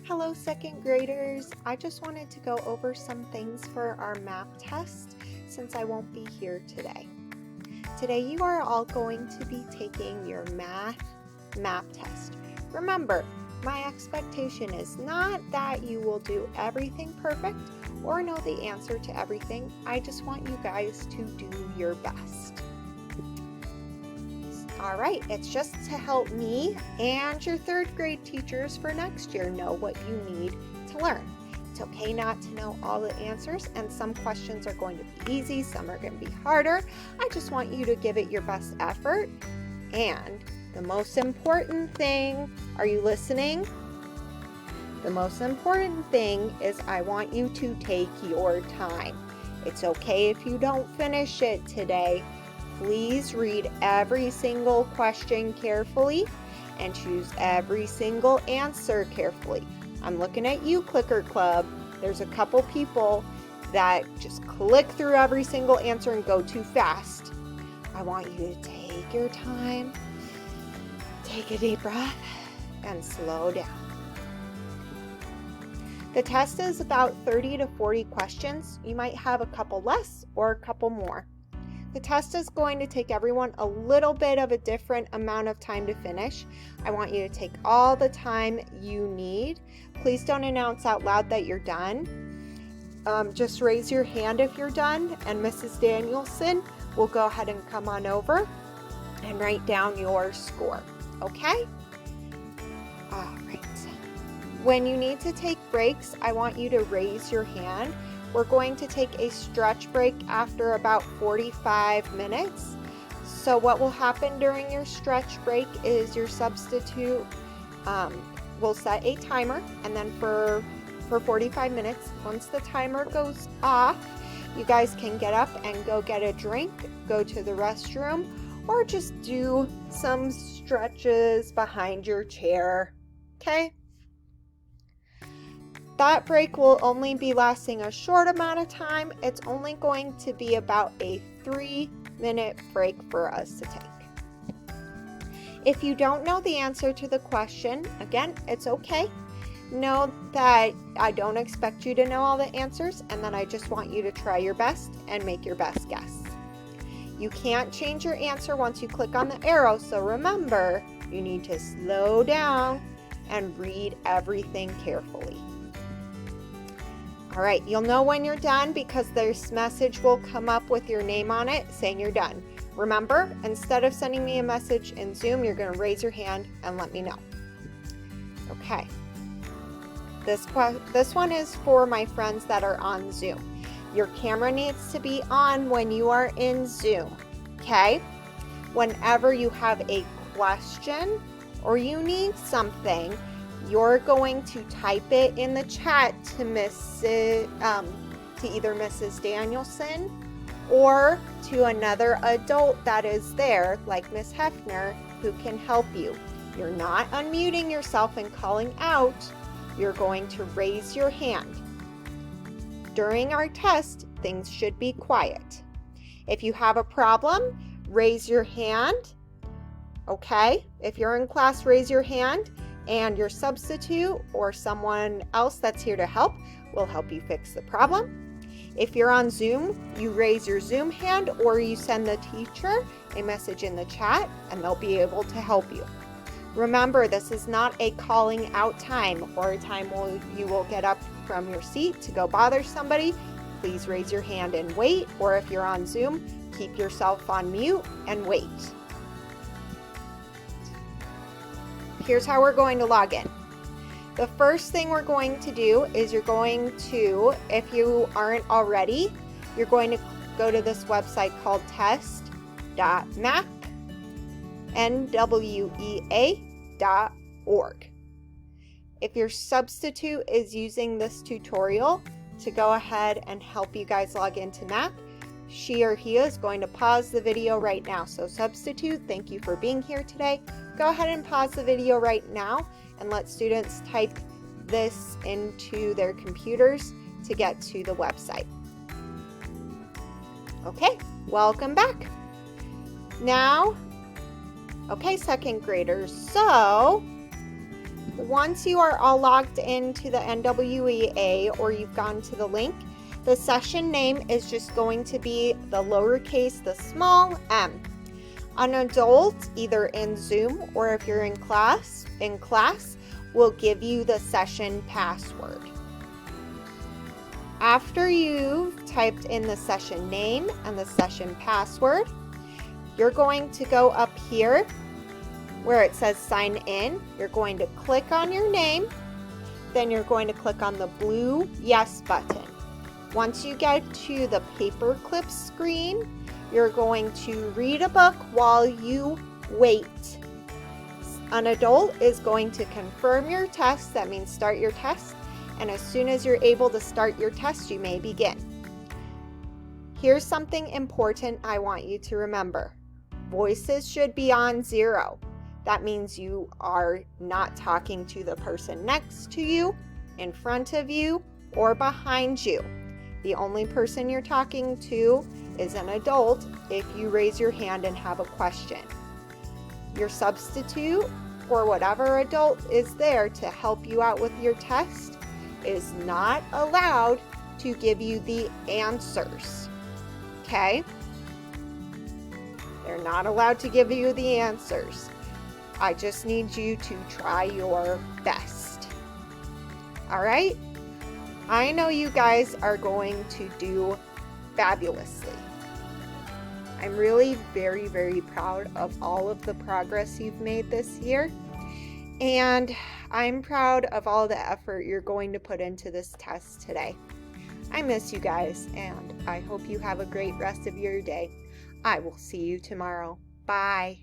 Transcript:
Hello, second graders. I just wanted to go over some things for our math test since I won't be here today. Today you are all going to be taking your math test. Remember, my expectation is not that you will do everything perfect or know the answer to everything. I just want you guys to do your best. All right, it's just to help me and your third grade teachers for next year know what you need to learn. It's okay not to know all the answers, and some questions are going to be easy, some are going to be harder. I just want you to give it your best effort. And the most important thing, are you listening? The most important thing is I want you to take your time. It's okay if you don't finish it today. Please read every single question carefully and choose every single answer carefully. I'm looking at you, Clicker Club. There's a couple people that just click through every single answer and go too fast. I want you to take your time, take a deep breath, and slow down. The test is about 30 to 40 questions. You might have a couple less or a couple more. The test is going to take everyone a little bit of a different amount of time to finish. I want you to take all the time you need. Please don't announce out loud that you're done. Just raise your hand if you're done, and Mrs. Danielson will go ahead and come on over and write down your score. Okay? All right. When you need to take breaks, I want you to raise your hand. We're going to take a stretch break after about 45 minutes. So what will happen during your stretch break is your substitute will set a timer, and then for 45 minutes, once the timer goes off, you guys can get up and go get a drink, go to the restroom, or just do some stretches behind your chair. Okay? That break will only be lasting a short amount of time. It's only going to be about a 3-minute break for us to take. If you don't know the answer to the question, again, it's okay. Know that I don't expect you to know all the answers, and that I just want you to try your best and make your best guess. You can't change your answer once you click on the arrow, so remember, you need to slow down and read everything carefully. All right, you'll know when you're done because this message will come up with your name on it saying you're done. Remember, instead of sending me a message in Zoom, you're going to raise your hand and let me know. Okay. This one is for my friends that are on Zoom. Your camera needs to be on when you are in Zoom, okay? Whenever you have a question or you need something, you're going to type it in the chat to either Mrs. Danielson or to another adult that is there, like Miss Hefner, who can help you. You're not unmuting yourself and calling out. You're going to raise your hand. During our test, things should be quiet. If you have a problem, raise your hand. Okay? If you're in class, raise your hand. And your substitute or someone else that's here to help will help you fix the problem. If you're on Zoom, you raise your Zoom hand or you send the teacher a message in the chat and they'll be able to help you. Remember, this is not a calling out time or a time where you will get up from your seat to go bother somebody. Please raise your hand and wait, or if you're on Zoom, keep yourself on mute and wait. Here's how we're going to log in. The first thing we're going to do is you're going to, if you aren't already, you're going to go to this website called test.mapnwea.org. If your substitute is using this tutorial to go ahead and help you guys log into MAP, she or he is going to pause the video right now. So substitute, thank you for being here today. Go ahead and pause the video right now and let students type this into their computers to get to the website. Okay, welcome back. Now, okay, second graders, so Once you are all logged into the NWEA or you've gone to the link, the session name is just going to be the lowercase, the small m. An adult, either in Zoom or if you're in class, will give you the session password. After you've typed in the session name and the session password, you're going to go up here where it says sign in. You're going to click on your name, then you're going to click on the blue yes button. Once you get to the paperclip screen, you're going to read a book while you wait. An adult is going to confirm your test, that means start your test, and as soon as you're able to start your test, you may begin. Here's something important I want you to remember. Voices should be on 0. That means you are not talking to the person next to you, in front of you, or behind you. The only person you're talking to is an adult if you raise your hand and have a question. Your substitute, or whatever adult is there to help you out with your test, is not allowed to give you the answers. Okay? They're not allowed to give you the answers. I just need you to try your best. All right? I know you guys are going to do fabulously. I'm really very, very proud of all of the progress you've made this year. And I'm proud of all the effort you're going to put into this test today. I miss you guys, and I hope you have a great rest of your day. I will see you tomorrow. Bye.